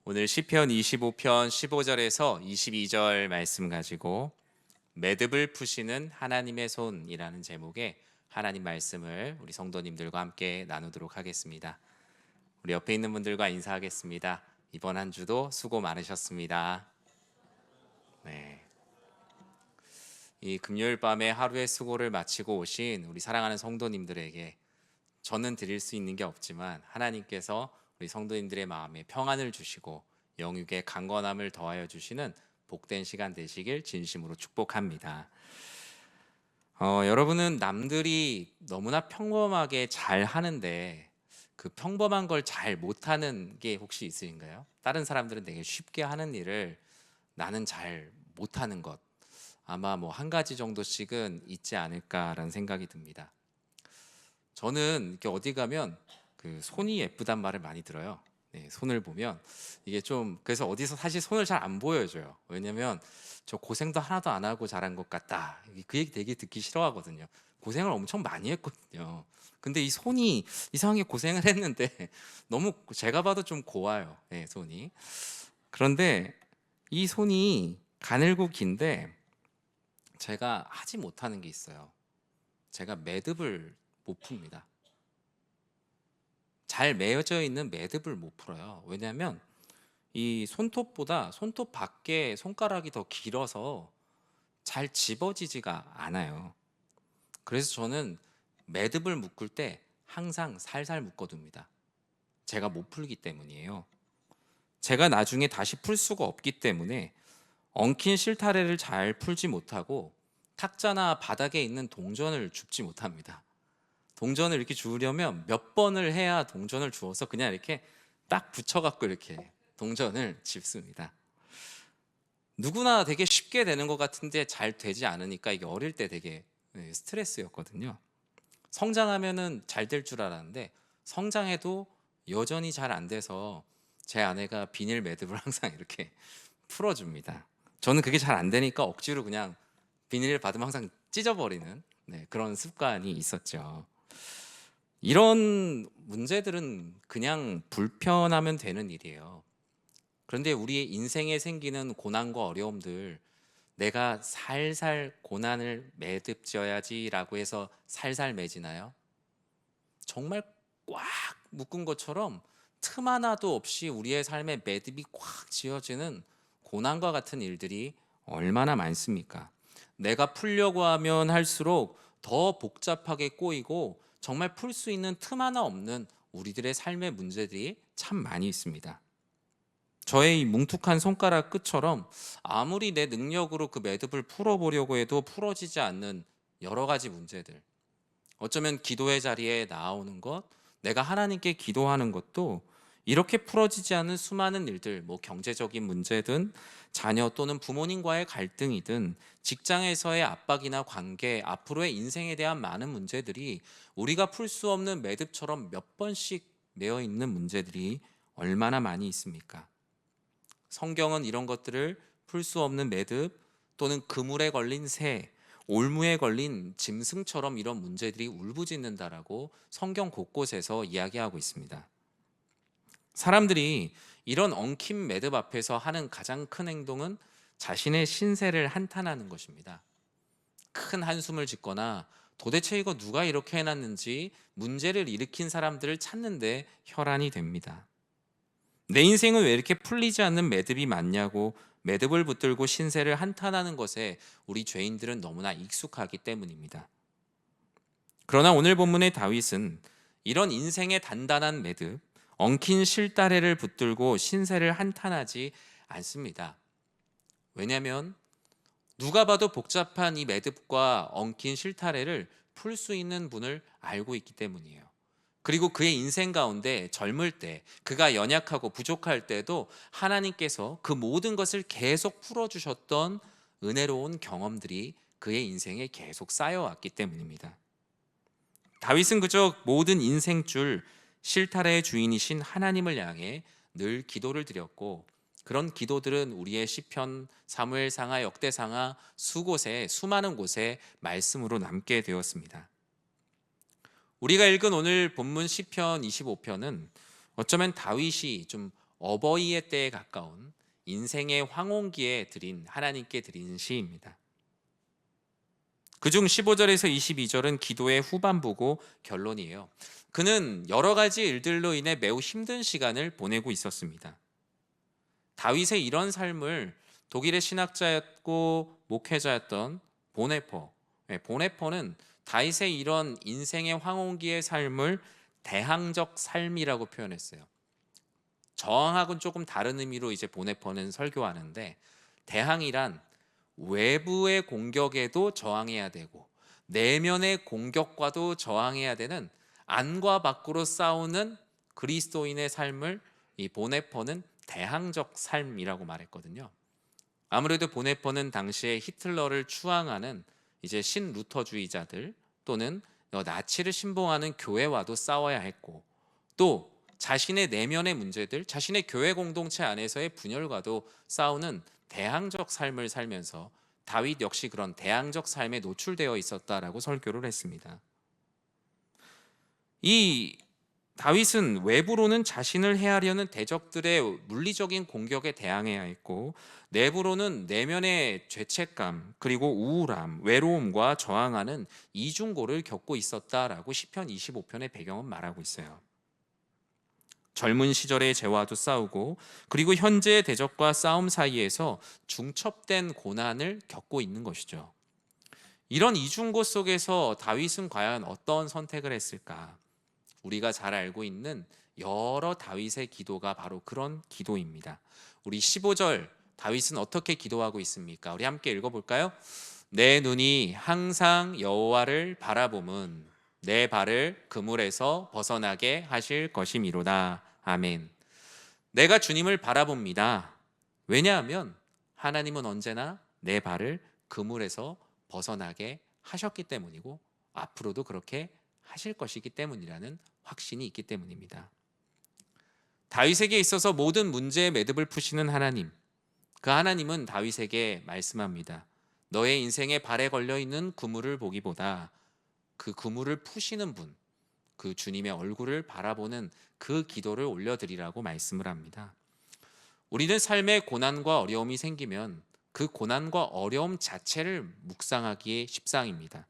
오늘 시편 25편 15절에서 22절 말씀 가지고 매듭을 푸시는 하나님의 손이라는 제목의 하나님 말씀을 우리 성도님들과 함께 나누도록 하겠습니다. 우리 옆에 있는 분들과 인사하겠습니다. 이번 한 주도 수고 많으셨습니다. 네. 이 금요일 밤에 하루의 수고를 마치고 오신 우리 사랑하는 성도님들에게 저는 드릴 수 있는 게 없지만 하나님께서 우리 성도님들의 마음에 평안을 주시고 영육의 강건함을 더하여 주시는 복된 시간 되시길 진심으로 축복합니다. 여러분은 남들이 너무나 평범하게 잘 하는데 그 평범한 걸 잘 못하는 게 혹시 있으신가요? 다른 사람들은 되게 쉽게 하는 일을 나는 잘 못하는 것, 아마 뭐 한 가지 정도씩은 있지 않을까라는 생각이 듭니다. 저는 이렇게 어디 가면 그 손이 예쁘단 말을 많이 들어요. 네, 손을 보면 이게 좀 그래서 어디서 사실 손을 잘 안 보여줘요. 왜냐면 저 고생도 하나도 안 하고 자란 것 같다. 그 얘기 되게 듣기 싫어하거든요. 고생을 엄청 많이 했거든요. 근데 이 손이 이상하게 고생을 했는데 너무 제가 봐도 좀 고와요. 네, 손이. 그런데 이 손이 가늘고 긴데 제가 하지 못하는 게 있어요. 제가 매듭을 못 풉니다. 잘 매여져 있는 매듭을 못 풀어요. 왜냐하면 이 손톱보다 손톱 밖에 손가락이 더 길어서 잘 집어지지가 않아요. 그래서 저는 매듭을 묶을 때 항상 살살 묶어둡니다. 제가 못 풀기 때문이에요. 제가 나중에 다시 풀 수가 없기 때문에 엉킨 실타래를 잘 풀지 못하고 탁자나 바닥에 있는 동전을 줍지 못합니다. 동전을 이렇게 주우려면 몇 번을 해야 동전을 주워서 그냥 이렇게 딱 붙여갖고 이렇게 동전을 집습니다. 누구나 되게 쉽게 되는 것 같은데 잘 되지 않으니까 이게 어릴 때 되게 스트레스였거든요. 성장하면은 잘 될 줄 알았는데 성장해도 여전히 잘 안 돼서 제 아내가 비닐 매듭을 항상 이렇게 풀어줍니다. 저는 그게 잘 안 되니까 억지로 그냥 비닐을 받으면 항상 찢어버리는 그런 습관이 있었죠. 이런 문제들은 그냥 불편하면 되는 일이에요. 그런데 우리의 인생에 생기는 고난과 어려움들, 내가 살살 고난을 매듭져야지라고 해서 살살 맺이나요? 정말 꽉 묶은 것처럼 틈 하나도 없이 우리의 삶에 매듭이 꽉 지어지는 고난과 같은 일들이 얼마나 많습니까? 내가 풀려고 하면 할수록 더 복잡하게 꼬이고 정말 풀 수 있는 틈 하나 없는 우리들의 삶의 문제들이 참 많이 있습니다. 저의 이 뭉툭한 손가락 끝처럼 아무리 내 능력으로 그 매듭을 풀어보려고 해도 풀어지지 않는 여러 가지 문제들, 어쩌면 기도의 자리에 나오는 것, 내가 하나님께 기도하는 것도 이렇게 풀어지지 않은 수많은 일들, 뭐 경제적인 문제든 자녀 또는 부모님과의 갈등이든 직장에서의 압박이나 관계, 앞으로의 인생에 대한 많은 문제들이 우리가 풀 수 없는 매듭처럼 몇 번씩 매어 있는 문제들이 얼마나 많이 있습니까? 성경은 이런 것들을 풀 수 없는 매듭 또는 그물에 걸린 새, 올무에 걸린 짐승처럼 이런 문제들이 울부짖는다라고 성경 곳곳에서 이야기하고 있습니다. 사람들이 이런 엉킨 매듭 앞에서 하는 가장 큰 행동은 자신의 신세를 한탄하는 것입니다. 큰 한숨을 짓거나 도대체 이거 누가 이렇게 해놨는지 문제를 일으킨 사람들을 찾는데 혈안이 됩니다. 내 인생은 왜 이렇게 풀리지 않는 매듭이 많냐고 매듭을 붙들고 신세를 한탄하는 것에 우리 죄인들은 너무나 익숙하기 때문입니다. 그러나 오늘 본문의 다윗은 이런 인생의 단단한 매듭, 엉킨 실타래를 붙들고 신세를 한탄하지 않습니다. 왜냐하면 누가 봐도 복잡한 이 매듭과 엉킨 실타래를 풀 수 있는 분을 알고 있기 때문이에요. 그리고 그의 인생 가운데 젊을 때, 그가 연약하고 부족할 때도 하나님께서 그 모든 것을 계속 풀어주셨던 은혜로운 경험들이 그의 인생에 계속 쌓여왔기 때문입니다. 다윗은 그저 모든 인생줄 실타래의 주인이신 하나님을 향해 늘 기도를 드렸고, 그런 기도들은 우리의 시편, 사무엘상하, 역대상하 수곳에 수많은 곳에 말씀으로 남게 되었습니다. 우리가 읽은 오늘 본문 시편 25편은 어쩌면 다윗이 좀 어버이의 때에 가까운 인생의 황혼기에 하나님께 드린 시입니다. 그중 15절에서 22절은 기도의 후반부고 결론이에요. 그는 여러 가지 일들로 인해 매우 힘든 시간을 보내고 있었습니다. 다윗의 이런 삶을 독일의 신학자였고 목회자였던 보네퍼는 다윗의 이런 인생의 황혼기의 삶을 대항적 삶이라고 표현했어요. 저항하고는 조금 다른 의미로 이제 보네퍼는 설교하는데, 대항이란 외부의 공격에도 저항해야 되고 내면의 공격과도 저항해야 되는 안과 밖으로 싸우는 그리스도인의 삶을 이 보네퍼는 대항적 삶이라고 말했거든요. 아무래도 보네퍼는 당시에 히틀러를 추앙하는 이제 신루터주의자들 또는 나치를 신봉하는 교회와도 싸워야 했고, 또 자신의 내면의 문제들, 자신의 교회 공동체 안에서의 분열과도 싸우는 대항적 삶을 살면서 다윗 역시 그런 대항적 삶에 노출되어 있었다라고 설교를 했습니다. 이 다윗은 외부로는 자신을 해하려는 대적들의 물리적인 공격에 대항해야 했고, 내부로는 내면의 죄책감 그리고 우울함, 외로움과 저항하는 이중고를 겪고 있었다라고 시편 25편의 배경은 말하고 있어요. 젊은 시절의 죄와도 싸우고, 그리고 현재의 대적과 싸움 사이에서 중첩된 고난을 겪고 있는 것이죠. 이런 이중고 속에서 다윗은 과연 어떤 선택을 했을까? 우리가 잘 알고 있는 여러 다윗의 기도가 바로 그런 기도입니다. 우리 15절 다윗은 어떻게 기도하고 있습니까? 우리 함께 읽어볼까요? 내 눈이 항상 여호와를 바라봄은 내 발을 그물에서 벗어나게 하실 것이미로다. 아멘. 내가 주님을 바라봅니다. 왜냐하면 하나님은 언제나 내 발을 그물에서 벗어나게 하셨기 때문이고 앞으로도 그렇게 하실 것이기 때문이라는 확신이 있기 때문입니다. 다윗에게 있어서 모든 문제의 매듭을 푸시는 하나님, 그 하나님은 다윗에게 말씀합니다. 너의 인생에 발에 걸려있는 그물을 보기보다 그 그물을 푸시는 분, 그 주님의 얼굴을 바라보는 그 기도를 올려드리라고 말씀을 합니다. 우리는 삶에 고난과 어려움이 생기면 그 고난과 어려움 자체를 묵상하기에 십상입니다.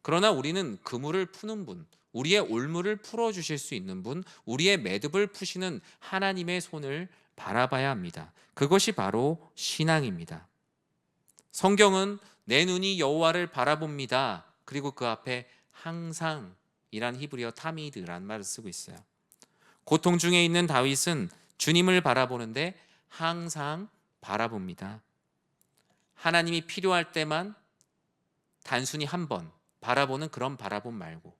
그러나 우리는 그물을 푸는 분, 우리의 올무를 풀어주실 수 있는 분, 우리의 매듭을 푸시는 하나님의 손을 바라봐야 합니다. 그것이 바로 신앙입니다. 성경은 내 눈이 여호와를 바라봅니다. 그리고 그 앞에 항상 이란 히브리어 타미드란 말을 쓰고 있어요. 고통 중에 있는 다윗은 주님을 바라보는데 항상 바라봅니다. 하나님이 필요할 때만 단순히 한 번 바라보는 그런 바라봄 말고,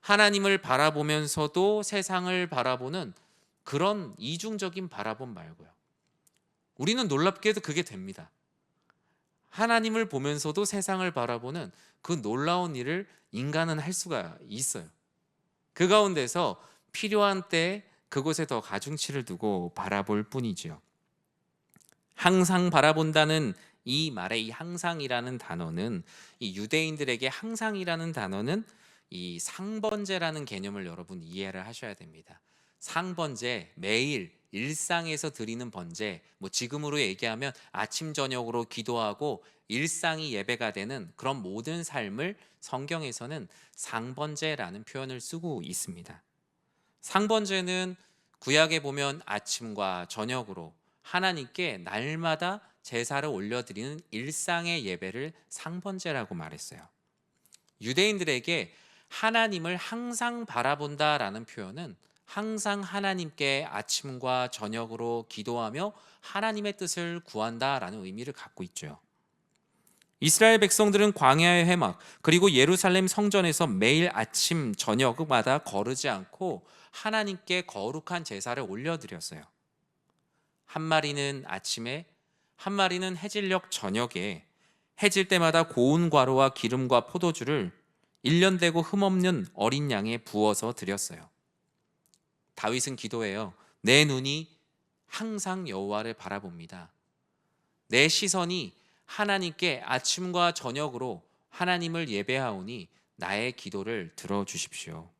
하나님을 바라보면서도 세상을 바라보는 그런 이중적인 바라봄 말고요. 우리는 놀랍게도 그게 됩니다. 하나님을 보면서도 세상을 바라보는 그 놀라운 일을 인간은 할 수가 있어요. 그 가운데서 필요한 때에 그곳에 더 가중치를 두고 바라볼 뿐이지요. 항상 바라본다는 이 말의 이 항상이라는 단어는, 이 유대인들에게 항상이라는 단어는 이 상번제라는 개념을 여러분 이해를 하셔야 됩니다. 상번제, 매일 일상에서 드리는 번제, 지금으로 얘기하면 아침 저녁으로 기도하고 일상이 예배가 되는 그런 모든 삶을 성경에서는 상번제라는 표현을 쓰고 있습니다. 상번제는 구약에 보면 아침과 저녁으로 하나님께 날마다 제사를 올려드리는 일상의 예배를 상번제라고 말했어요. 유대인들에게 하나님을 항상 바라본다라는 표현은 항상 하나님께 아침과 저녁으로 기도하며 하나님의 뜻을 구한다라는 의미를 갖고 있죠. 이스라엘 백성들은 광야의 회막 그리고 예루살렘 성전에서 매일 아침 저녁마다 거르지 않고 하나님께 거룩한 제사를 올려드렸어요. 한 마리는 아침에, 한 마리는 해질녘 저녁에 해질 때마다 고운 과로와 기름과 포도주를 1년 되고 흠없는 어린 양에 부어서 드렸어요. 다윗은 기도해요. 내 눈이 항상 여호와를 바라봅니다. 내 시선이 하나님께 아침과 저녁으로 하나님을 예배하오니 나의 기도를 들어주십시오.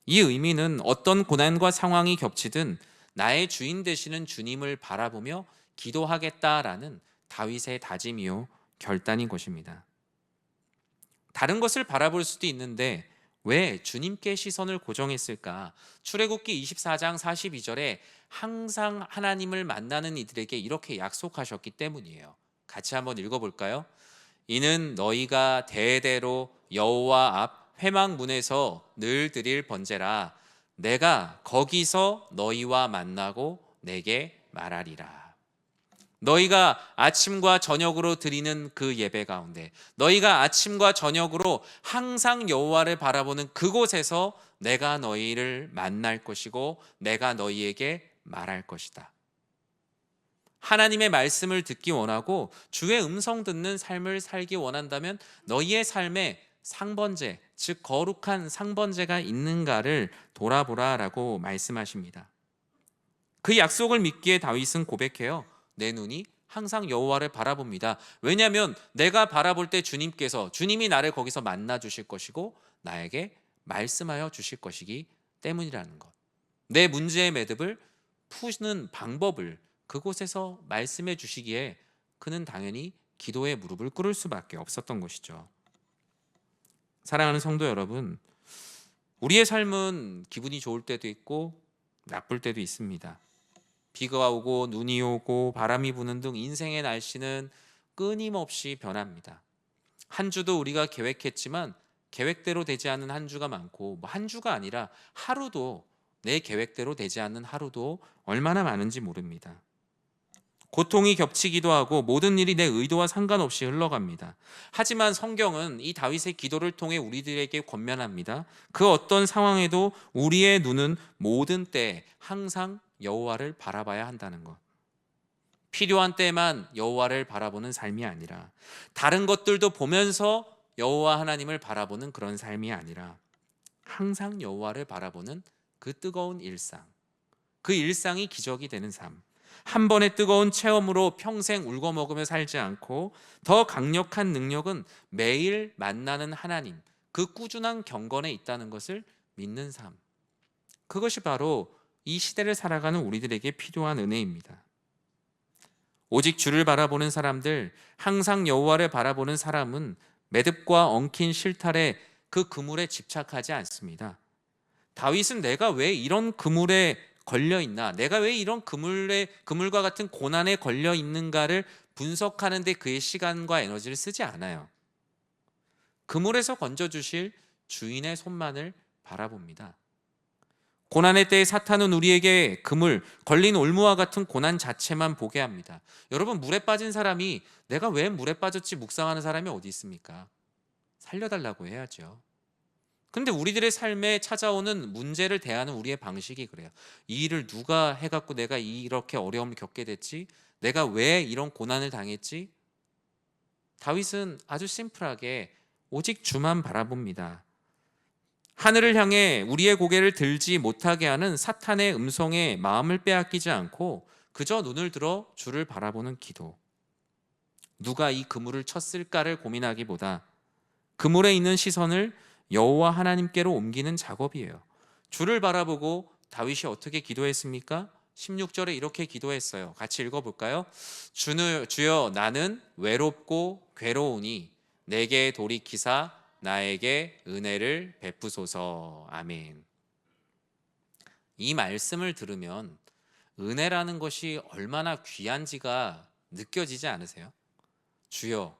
이 의미는 어떤 고난과 상황이 겹치든 나의 주인 되시는 주님을 바라보며 기도하겠다라는 다윗의 다짐이요 결단인 것입니다. 다른 것을 바라볼 수도 있는데 왜 주님께 시선을 고정했을까? 출애굽기 24장 42절에 항상 하나님을 만나는 이들에게 이렇게 약속하셨기 때문이에요. 같이 한번 읽어볼까요? 이는 너희가 대대로 여호와 앞 회막문에서 늘 드릴 번제라. 내가 거기서 너희와 만나고 내게 말하리라. 너희가 아침과 저녁으로 드리는 그 예배 가운데, 너희가 아침과 저녁으로 항상 여호와를 바라보는 그곳에서 내가 너희를 만날 것이고 내가 너희에게 말할 것이다. 하나님의 말씀을 듣기 원하고 주의 음성 듣는 삶을 살기 원한다면 너희의 삶에 상번제, 즉 거룩한 상번제가 있는가를 돌아보라라고 말씀하십니다. 그 약속을 믿기에 다윗은 고백해요. 내 눈이 항상 여호와를 바라봅니다. 왜냐하면 내가 바라볼 때 주님이 나를 거기서 만나 주실 것이고 나에게 말씀하여 주실 것이기 때문이라는 것. 내 문제의 매듭을 푸는 방법을 그곳에서 말씀해 주시기에 그는 당연히 기도에 무릎을 꿇을 수밖에 없었던 것이죠. 사랑하는 성도 여러분, 우리의 삶은 기분이 좋을 때도 있고 나쁠 때도 있습니다. 비가 오고 눈이 오고 바람이 부는 등 인생의 날씨는 끊임없이 변합니다. 한 주도 우리가 계획했지만 계획대로 되지 않는 한 주가 많고, 한 주가 아니라 하루도 내 계획대로 되지 않는 하루도 얼마나 많은지 모릅니다. 고통이 겹치기도 하고 모든 일이 내 의도와 상관없이 흘러갑니다. 하지만 성경은 이 다윗의 기도를 통해 우리들에게 권면합니다. 그 어떤 상황에도 우리의 눈은 모든 때에 항상 여호와를 바라봐야 한다는 것. 필요한 때만 여호와를 바라보는 삶이 아니라, 다른 것들도 보면서 여호와 하나님을 바라보는 그런 삶이 아니라 항상 여호와를 바라보는 그 뜨거운 일상, 그 일상이 기적이 되는 삶. 한 번의 뜨거운 체험으로 평생 울고 먹으며 살지 않고 더 강력한 능력은 매일 만나는 하나님, 그 꾸준한 경건에 있다는 것을 믿는 삶. 그것이 바로 이 시대를 살아가는 우리들에게 필요한 은혜입니다. 오직 주를 바라보는 사람들, 항상 여호와를 바라보는 사람은 매듭과 엉킨 실탈의 그 그물에 집착하지 않습니다. 다윗은 내가 왜 이런 그물에 걸려 있나, 내가 왜 이런 그물과 같은 고난에 걸려 있는가를 분석하는 데 그의 시간과 에너지를 쓰지 않아요. 그물에서 건져주실 주인의 손만을 바라봅니다. 고난의 때에 사탄은 우리에게 그물, 걸린 올무와 같은 고난 자체만 보게 합니다. 여러분, 물에 빠진 사람이 내가 왜 물에 빠졌지 묵상하는 사람이 어디 있습니까? 살려달라고 해야죠. 근데 우리들의 삶에 찾아오는 문제를 대하는 우리의 방식이 그래요. 이 일을 누가 해갖고 내가 이렇게 어려움을 겪게 됐지? 내가 왜 이런 고난을 당했지? 다윗은 아주 심플하게 오직 주만 바라봅니다. 하늘을 향해 우리의 고개를 들지 못하게 하는 사탄의 음성에 마음을 빼앗기지 않고 그저 눈을 들어 주를 바라보는 기도. 누가 이 그물을 쳤을까를 고민하기보다 그물에 있는 시선을 여호와 하나님께로 옮기는 작업이에요. 주를 바라보고 다윗이 어떻게 기도했습니까? 16절에 이렇게 기도했어요. 같이 읽어볼까요? 주여, 나는 외롭고 괴로우니 내게 돌이키사 나에게 은혜를 베푸소서. 아멘. 이 말씀을 들으면 은혜라는 것이 얼마나 귀한지가 느껴지지 않으세요? 주여,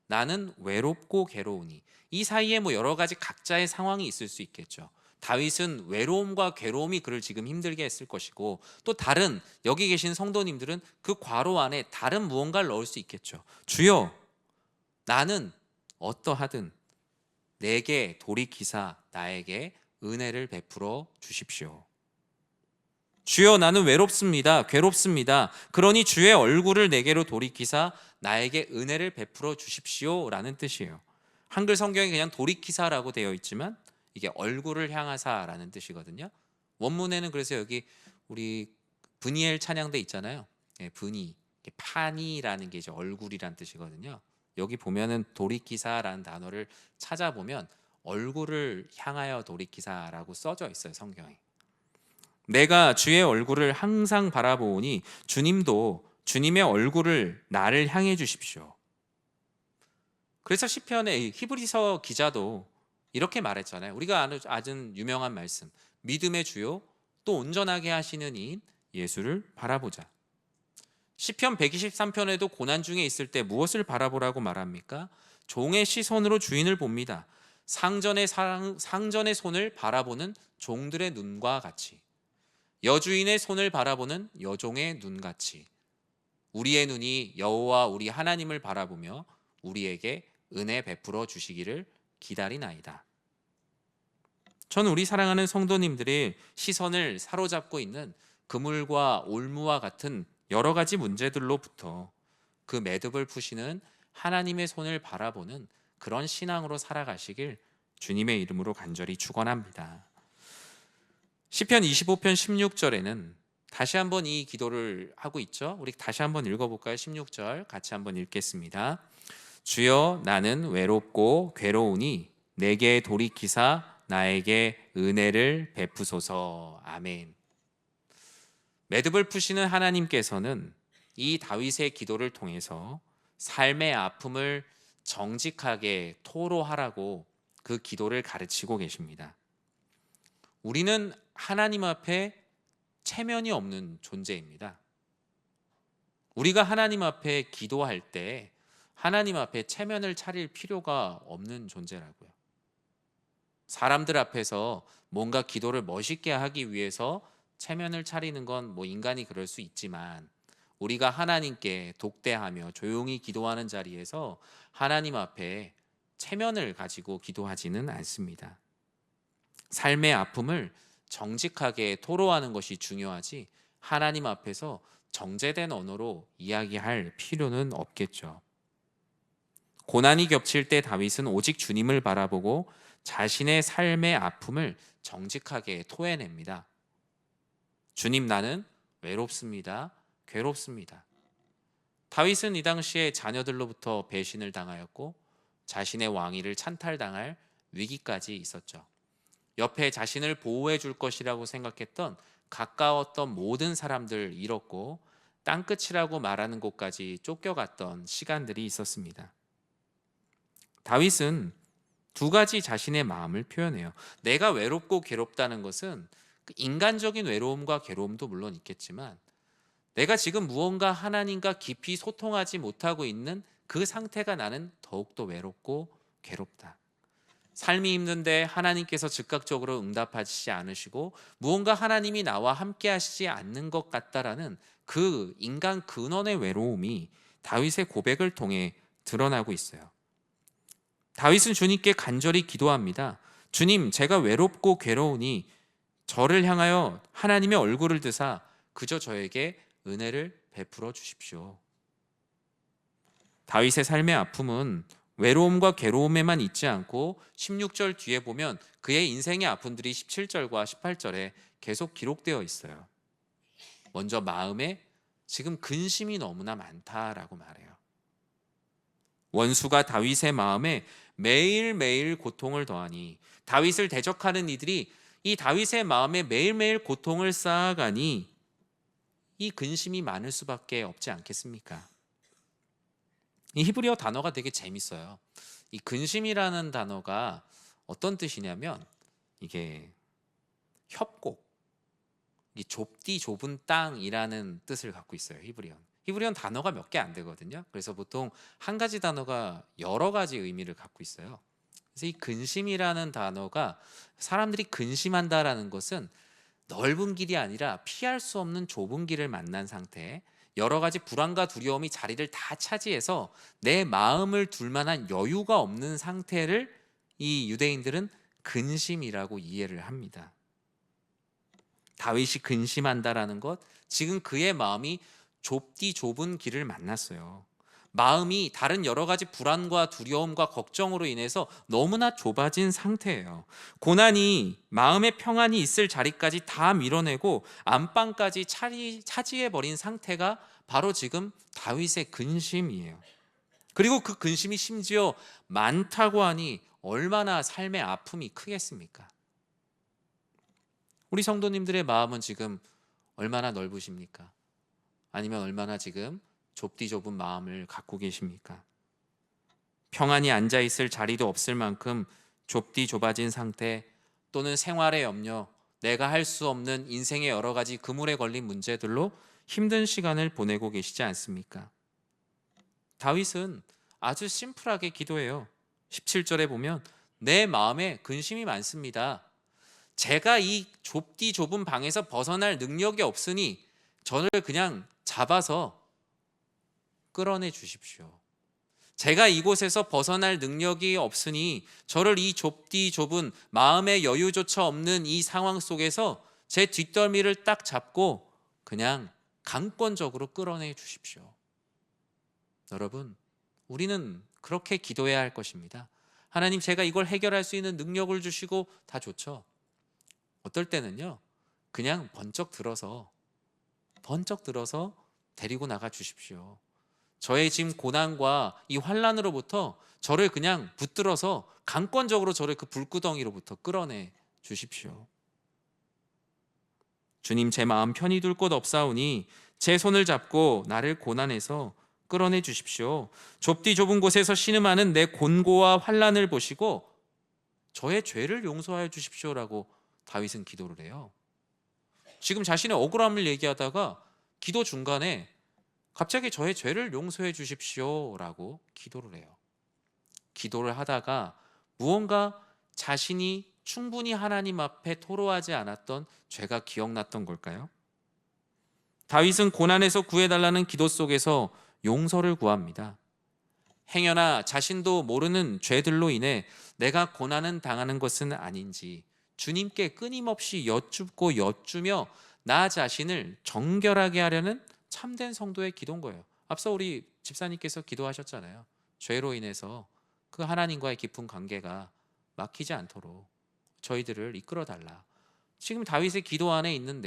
나는 외롭고 괴로우니. 이 사이에 여러 가지 각자의 상황이 있을 수 있겠죠. 다윗은 외로움과 괴로움이 그를 지금 힘들게 했을 것이고, 또 다른 여기 계신 성도님들은 그 괄호 안에 다른 무언가를 넣을 수 있겠죠. 주여, 나는 어떠하든 내게 돌이키사 나에게 은혜를 베풀어 주십시오. 주여, 나는 외롭습니다. 괴롭습니다. 그러니 주의 얼굴을 내게로 돌이키사 나에게 은혜를 베풀어 주십시오 라는 뜻이에요. 한글 성경에 그냥 돌이키사라고 되어 있지만 이게 얼굴을 향하사라는 뜻이거든요. 원문에는 그래서 여기 우리 브니엘 찬양대 있잖아요. 브니, 파니라는 게 이제 얼굴이란 뜻이거든요. 여기 보면은 돌이키사라는 단어를 찾아보면 얼굴을 향하여 돌이키사라고 써져 있어요, 성경에. 내가 주의 얼굴을 항상 바라보오니 주님도 주님의 얼굴을 나를 향해 주십시오. 그래서 시편의 히브리서 기자도 이렇게 말했잖아요. 우리가 아는 유명한 말씀, 믿음의 주요 또 온전하게 하시는 이인 예수를 바라보자. 시편 123편에도 고난 중에 있을 때 무엇을 바라보라고 말합니까? 종의 시선으로 주인을 봅니다. 상전의 손을 바라보는 종들의 눈과 같이, 여주인의 손을 바라보는 여종의 눈같이 우리의 눈이 여호와 우리 하나님을 바라보며 우리에게 은혜 베풀어 주시기를 기다리나이다. 전 우리 사랑하는 성도님들의 시선을 사로잡고 있는 그물과 올무와 같은 여러 가지 문제들로부터 그 매듭을 푸시는 하나님의 손을 바라보는 그런 신앙으로 살아가시길 주님의 이름으로 간절히 축원합니다. 시편 25편 16절에는 다시 한번 이 기도를 하고 있죠. 우리 다시 한번 읽어볼까요? 16절 같이 한번 읽겠습니다. 주여, 나는 외롭고 괴로우니 내게 돌이키사 나에게 은혜를 베푸소서. 아멘. 매듭을 푸시는 하나님께서는 이 다윗의 기도를 통해서 삶의 아픔을 정직하게 토로하라고 그 기도를 가르치고 계십니다. 우리는 하나님 앞에 체면이 없는 존재입니다. 우리가 하나님 앞에 기도할 때 하나님 앞에 체면을 차릴 필요가 없는 존재라고요. 사람들 앞에서 뭔가 기도를 멋있게 하기 위해서 체면을 차리는 건 뭐 인간이 그럴 수 있지만, 우리가 하나님께 독대하며 조용히 기도하는 자리에서 하나님 앞에 체면을 가지고 기도하지는 않습니다. 삶의 아픔을 정직하게 토로하는 것이 중요하지 하나님 앞에서 정제된 언어로 이야기할 필요는 없겠죠. 고난이 겹칠 때 다윗은 오직 주님을 바라보고 자신의 삶의 아픔을 정직하게 토해냅니다. 주님, 나는 외롭습니다. 괴롭습니다. 다윗은 이 당시에 자녀들로부터 배신을 당하였고 자신의 왕위를 찬탈당할 위기까지 있었죠. 옆에 자신을 보호해 줄 것이라고 생각했던 가까웠던 모든 사람들 잃었고 땅끝이라고 말하는 곳까지 쫓겨갔던 시간들이 있었습니다. 다윗은 두 가지 자신의 마음을 표현해요. 내가 외롭고 괴롭다는 것은 인간적인 외로움과 괴로움도 물론 있겠지만, 내가 지금 무언가 하나님과 깊이 소통하지 못하고 있는 그 상태가 나는 더욱더 외롭고 괴롭다. 삶이 힘든데 하나님께서 즉각적으로 응답하시지 않으시고 무언가 하나님이 나와 함께 하시지 않는 것 같다라는 그 인간 근원의 외로움이 다윗의 고백을 통해 드러나고 있어요. 다윗은 주님께 간절히 기도합니다. 주님, 제가 외롭고 괴로우니 저를 향하여 하나님의 얼굴을 드사 그저 저에게 은혜를 베풀어 주십시오. 다윗의 삶의 아픔은 외로움과 괴로움에만 있지 않고 16절 뒤에 보면 그의 인생의 아픔들이 17절과 18절에 계속 기록되어 있어요. 먼저 마음에 지금 근심이 너무나 많다라고 말해요. 원수가 다윗의 마음에 매일매일 고통을 더하니, 다윗을 대적하는 이들이 이 다윗의 마음에 매일매일 고통을 쌓아가니 이 근심이 많을 수밖에 없지 않겠습니까? 이 히브리어 단어가 되게 재밌어요. 이 근심이라는 단어가 어떤 뜻이냐면 이게 협곡, 이 좁디 좁은 땅이라는 뜻을 갖고 있어요. 히브리어는 단어가 몇 개 안 되거든요. 그래서 보통 한 가지 단어가 여러 가지 의미를 갖고 있어요. 그래서 이 근심이라는 단어가, 사람들이 근심한다라는 것은 넓은 길이 아니라 피할 수 없는 좁은 길을 만난 상태, 여러 가지 불안과 두려움이 자리를 다 차지해서 내 마음을 둘 만한 여유가 없는 상태를 이 유대인들은 근심이라고 이해를 합니다. 다윗이 근심한다라는 것, 지금 그의 마음이 좁디 좁은 길을 만났어요. 마음이 다른 여러 가지 불안과 두려움과 걱정으로 인해서 너무나 좁아진 상태예요. 고난이 마음의 평안이 있을 자리까지 다 밀어내고 안방까지 차지해버린 상태가 바로 지금 다윗의 근심이에요. 그리고 그 근심이 심지어 많다고 하니 얼마나 삶의 아픔이 크겠습니까? 우리 성도님들의 마음은 지금 얼마나 넓으십니까? 아니면 얼마나 지금 좁디 좁은 마음을 갖고 계십니까? 평안히 앉아있을 자리도 없을 만큼 좁디 좁아진 상태, 또는 생활의 염려, 내가 할 수 없는 인생의 여러 가지 그물에 걸린 문제들로 힘든 시간을 보내고 계시지 않습니까? 다윗은 아주 심플하게 기도해요. 17절에 보면 내 마음에 근심이 많습니다. 제가 이 좁디 좁은 방에서 벗어날 능력이 없으니 저를 그냥 잡아서 끌어내 주십시오. 제가 이곳에서 벗어날 능력이 없으니 저를 이 좁디 좁은 마음의 여유조차 없는 이 상황 속에서 제 뒷덜미를 딱 잡고 그냥 강권적으로 끌어내 주십시오. 여러분, 우리는 그렇게 기도해야 할 것입니다. 하나님, 제가 이걸 해결할 수 있는 능력을 주시고 다 좋죠. 어떨 때는요, 그냥 번쩍 들어서 데리고 나가 주십시오. 저의 지금 고난과 이 환난으로부터 저를 그냥 붙들어서 강권적으로 저를 그 불구덩이로부터 끌어내 주십시오. 주님, 제 마음 편히 둘 곳 없사오니 제 손을 잡고 나를 고난에서 끌어내 주십시오. 좁디 좁은 곳에서 신음하는 내 곤고와 환난을 보시고 저의 죄를 용서하여 주십시오라고 다윗은 기도를 해요. 지금 자신의 억울함을 얘기하다가 기도 중간에 갑자기 저의 죄를 용서해 주십시오라고 기도를 해요. 기도를 하다가 무언가 자신이 충분히 하나님 앞에 토로하지 않았던 죄가 기억났던 걸까요? 다윗은 고난에서 구해달라는 기도 속에서 용서를 구합니다. 행여나 자신도 모르는 죄들로 인해 내가 고난을 당하는 것은 아닌지 주님께 끊임없이 여쭈며 나 자신을 정결하게 하려는 참된 성도의 기도인 거예요. 앞서 우리 집사님께서 기도하셨잖아요. 죄로 인해서 그 하나님과의 깊은 관계가 막히지 않도록 저희들을 이끌어 달라. 지금 다윗의 기도 안에 있는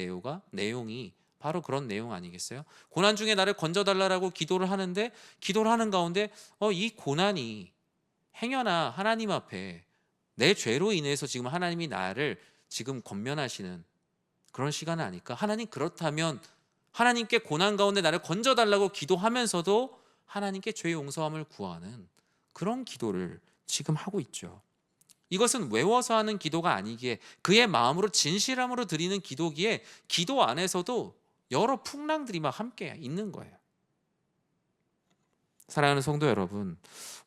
내용이 바로 그런 내용 아니겠어요? 고난 중에 나를 건져달라고 기도를 하는데, 기도를 하는 가운데 이 고난이 행여나 하나님 앞에 내 죄로 인해서 지금 하나님이 나를 지금 권면하시는 그런 시간은 아닐까? 하나님, 그렇다면 하나님께 고난 가운데 나를 건져달라고 기도하면서도 하나님께 죄 용서함을 구하는 그런 기도를 지금 하고 있죠. 이것은 외워서 하는 기도가 아니기에 그의 마음으로 진실함으로 드리는 기도기에 기도 안에서도 여러 풍랑들이 막 함께 있는 거예요. 사랑하는 성도 여러분,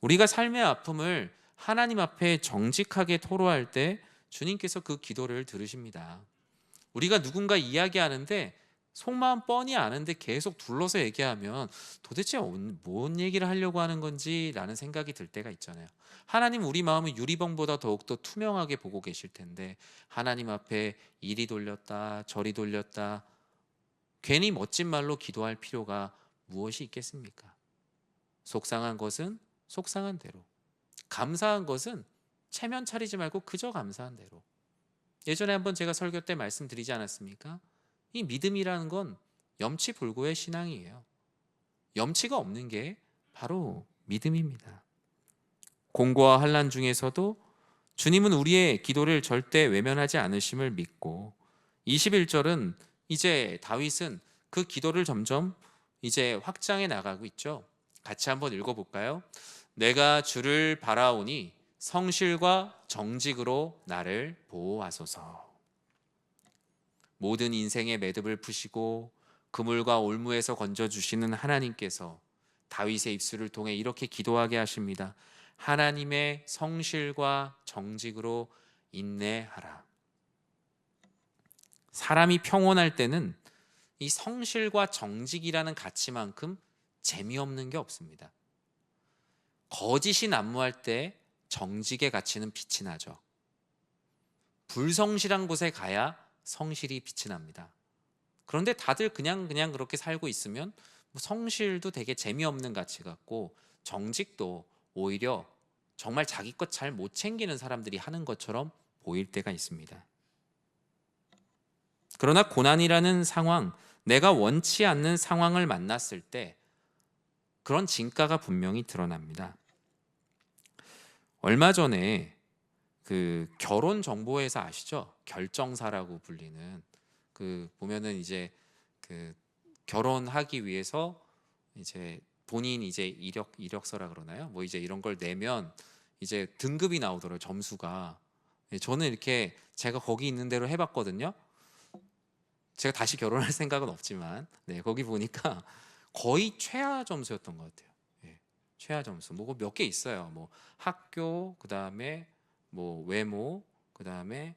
우리가 삶의 아픔을 하나님 앞에 정직하게 토로할 때 주님께서 그 기도를 들으십니다. 우리가 누군가 이야기하는데 속마음 뻔히 아는데 계속 둘러서 얘기하면 도대체 뭔 얘기를 하려고 하는 건지 라는 생각이 들 때가 있잖아요. 하나님, 우리 마음은 유리병보다 더욱더 투명하게 보고 계실 텐데 하나님 앞에 이리 돌렸다 저리 돌렸다 괜히 멋진 말로 기도할 필요가 무엇이 있겠습니까? 속상한 것은 속상한 대로, 감사한 것은 체면 차리지 말고 그저 감사한 대로. 예전에 한번 제가 설교 때 말씀드리지 않았습니까? 이 믿음이라는 건 염치불고의 신앙이에요. 염치가 없는 게 바로 믿음입니다. 공고와 환난 중에서도 주님은 우리의 기도를 절대 외면하지 않으심을 믿고, 21절은 이제 다윗은 그 기도를 점점 이제 확장해 나가고 있죠. 같이 한번 읽어볼까요? 내가 주를 바라오니 성실과 정직으로 나를 보호하소서. 모든 인생의 매듭을 푸시고 그물과 올무에서 건져주시는 하나님께서 다윗의 입술을 통해 이렇게 기도하게 하십니다. 하나님의 성실과 정직으로 인내하라. 사람이 평온할 때는 이 성실과 정직이라는 가치만큼 재미없는 게 없습니다. 거짓이 난무할 때 정직의 가치는 빛이 나죠. 불성실한 곳에 가야 성실이 빛이 납니다. 그런데 다들 그냥 그렇게 살고 있으면 성실도 되게 재미없는 가치 같고 정직도 오히려 정말 자기 것 잘 못 챙기는 사람들이 하는 것처럼 보일 때가 있습니다. 그러나 고난이라는 상황, 내가 원치 않는 상황을 만났을 때 그런 진가가 분명히 드러납니다. 얼마 전에 그 결혼 정보회사 아시죠? 결정사라고 불리는 그 보면은 이제 그 결혼하기 위해서 이제 본인 이제 이력서라 그러나요? 뭐 이제 이런 걸 내면 이제 등급이 나오더라고요. 점수가. 예, 저는 이렇게 제가 거기 있는 대로 해봤거든요. 제가 다시 결혼할 생각은 없지만 네, 거기 보니까 거의 최하 점수였던 것 같아요. 예, 최하 점수. 뭐 몇 개 있어요. 뭐 학교, 그다음에 뭐 외모, 그다음에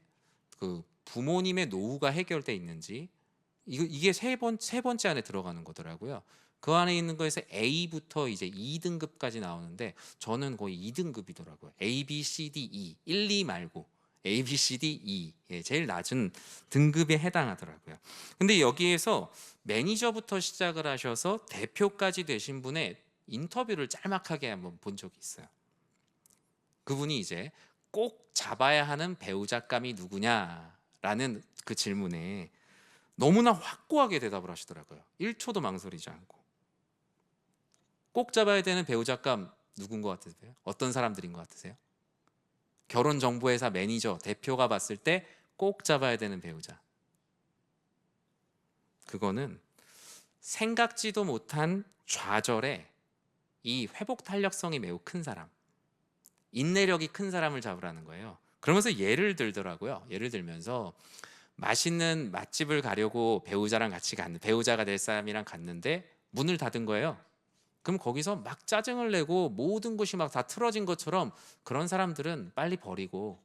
그 부모님의 노후가 해결돼 있는지 이게 세 번째 안에 들어가는 거더라고요. 그 안에 있는 거에서 A부터 이제 2등급까지 나오는데 저는 거의 2등급이더라고요. A, B, C, D, E. 1, 2 말고 A, B, C, D, E. 예, 제일 낮은 등급에 해당하더라고요. 근데 여기에서 매니저부터 시작을 하셔서 대표까지 되신 분의 인터뷰를 짤막하게 한번 본 적이 있어요. 그분이 이제 꼭 잡아야 하는 배우자감이 누구냐라는 그 질문에 너무나 확고하게 대답을 하시더라고요. 1초도 망설이지 않고. 꼭 잡아야 되는 배우자감 누군 것 같으세요? 어떤 사람들인 것 같으세요? 결혼정보회사 매니저, 대표가 봤을 때 꼭 잡아야 되는 배우자. 그거는 생각지도 못한 좌절에 이 회복 탄력성이 매우 큰 사람, 인내력이 큰 사람을 잡으라는 거예요. 그러면서 예를 들더라고요. 예를 들면서 맛있는 맛집을 가려고 배우자가 될 사람이랑 갔는데 문을 닫은 거예요. 그럼 거기서 막 짜증을 내고 모든 것이 막 다 틀어진 것처럼 그런 사람들은 빨리 버리고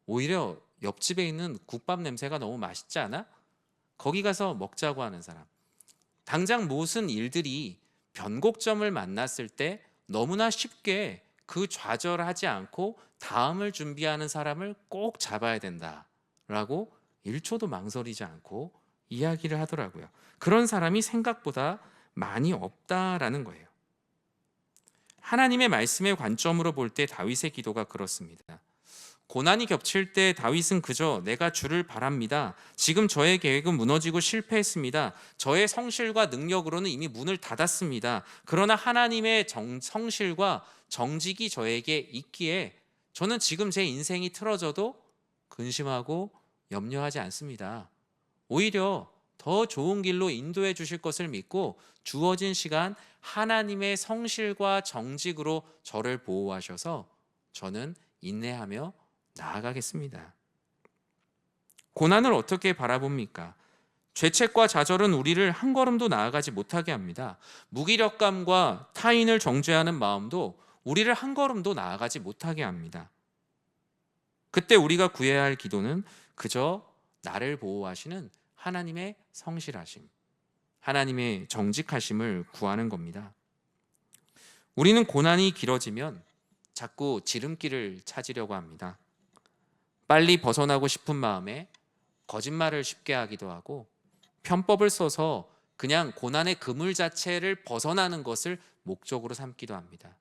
오히려 옆집에 있는 국밥 냄새가 너무 맛있지 않아? 거기 가서 먹자고 하는 사람. 당장 무슨 일들이 변곡점을 만났을 때 너무나 쉽게 그 좌절하지 않고 다음을 준비하는 사람을 꼭 잡아야 된다라고 1초도 망설이지 않고 이야기를 하더라고요. 그런 사람이 생각보다 많이 없다라는 거예요. 하나님의 말씀의 관점으로 볼 때 다윗의 기도가 그렇습니다. 고난이 겹칠 때 다윗은 그저 내가 주를 바랍니다. 지금 저의 계획은 무너지고 실패했습니다. 저의 성실과 능력으로는 이미 문을 닫았습니다. 그러나 하나님의 성실과 정직이 저에게 있기에 저는 지금 제 인생이 틀어져도 근심하고 염려하지 않습니다. 오히려 더 좋은 길로 인도해 주실 것을 믿고 주어진 시간 하나님의 성실과 정직으로 저를 보호하셔서 저는 인내하며 나아가겠습니다. 고난을 어떻게 바라봅니까? 죄책과 좌절은 우리를 한 걸음도 나아가지 못하게 합니다. 무기력감과 타인을 정죄하는 마음도 우리를 한 걸음도 나아가지 못하게 합니다. 그때 우리가 구해야 할 기도는 그저 나를 보호하시는 하나님의 성실하심, 하나님의 정직하심을 구하는 겁니다. 우리는 고난이 길어지면 자꾸 지름길을 찾으려고 합니다. 빨리 벗어나고 싶은 마음에 거짓말을 쉽게 하기도 하고 편법을 써서 그냥 고난의 그물 자체를 벗어나는 것을 목적으로 삼기도 합니다.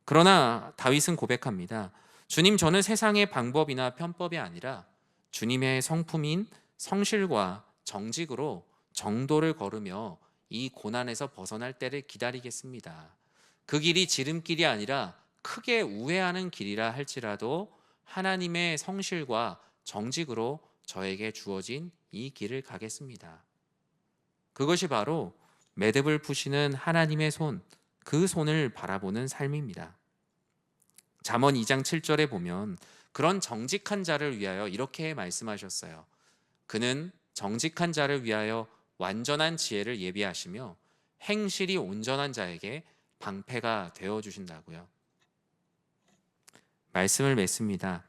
그러나 다윗은 고백합니다. 주님, 저는 세상의 방법이나 편법이 아니라 주님의 성품인 성실과 정직으로 정도를 걸으며 이 고난에서 벗어날 때를 기다리겠습니다. 그 길이 지름길이 아니라 크게 우회하는 길이라 할지라도 하나님의 성실과 정직으로 저에게 주어진 이 길을 가겠습니다. 그것이 바로 매듭을 푸시는 하나님의 손, 그 손을 바라보는 삶입니다. 잠언 2장 7절에 보면 그런 정직한 자를 위하여 이렇게 말씀하셨어요. 그는 정직한 자를 위하여 완전한 지혜를 예비하시며 행실이 온전한 자에게 방패가 되어 주신다고요. 말씀을 맺습니다.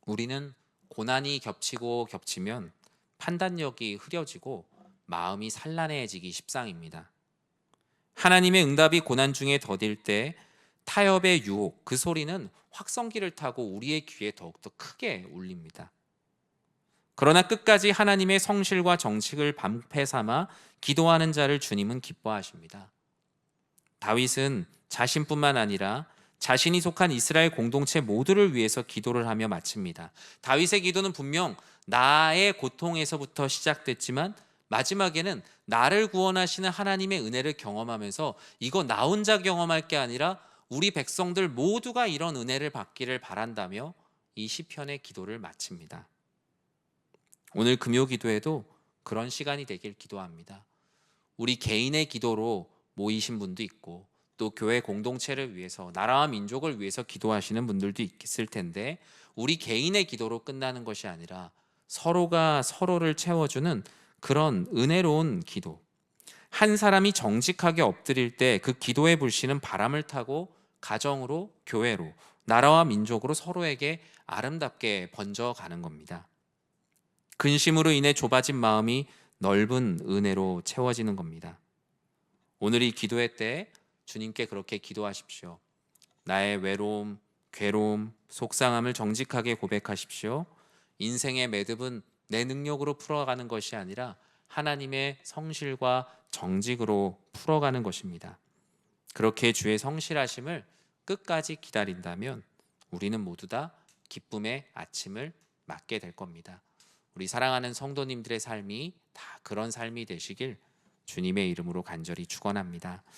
우리는 고난이 겹치고 겹치면 판단력이 흐려지고 마음이 산란해지기 십상입니다. 하나님의 응답이 고난 중에 더딜 때 타협의 유혹, 그 소리는 확성기를 타고 우리의 귀에 더욱더 크게 울립니다. 그러나 끝까지 하나님의 성실과 정직을 방패 삼아 기도하는 자를 주님은 기뻐하십니다. 다윗은 자신뿐만 아니라 자신이 속한 이스라엘 공동체 모두를 위해서 기도를 하며 마칩니다. 다윗의 기도는 분명 나의 고통에서부터 시작됐지만 마지막에는 나를 구원하시는 하나님의 은혜를 경험하면서 이거 나 혼자 경험할 게 아니라 우리 백성들 모두가 이런 은혜를 받기를 바란다며 이 시편의 기도를 마칩니다. 오늘 금요 기도에도 그런 시간이 되길 기도합니다. 우리 개인의 기도로 모이신 분도 있고 또 교회 공동체를 위해서 나라와 민족을 위해서 기도하시는 분들도 있을 텐데 우리 개인의 기도로 끝나는 것이 아니라 서로가 서로를 채워주는 그런 은혜로운 기도. 한 사람이 정직하게 엎드릴 때 그 기도의 불씨는 바람을 타고 가정으로, 교회로, 나라와 민족으로 서로에게 아름답게 번져가는 겁니다. 근심으로 인해 좁아진 마음이 넓은 은혜로 채워지는 겁니다. 오늘 이 기도회 때 주님께 그렇게 기도하십시오. 나의 외로움, 괴로움, 속상함을 정직하게 고백하십시오. 인생의 매듭은 내 능력으로 풀어가는 것이 아니라 하나님의 성실과 정직으로 풀어가는 것입니다. 그렇게 주의 성실하심을 끝까지 기다린다면 우리는 모두 다 기쁨의 아침을 맞게 될 겁니다. 우리 사랑하는 성도님들의 삶이 다 그런 삶이 되시길 주님의 이름으로 간절히 축원합니다.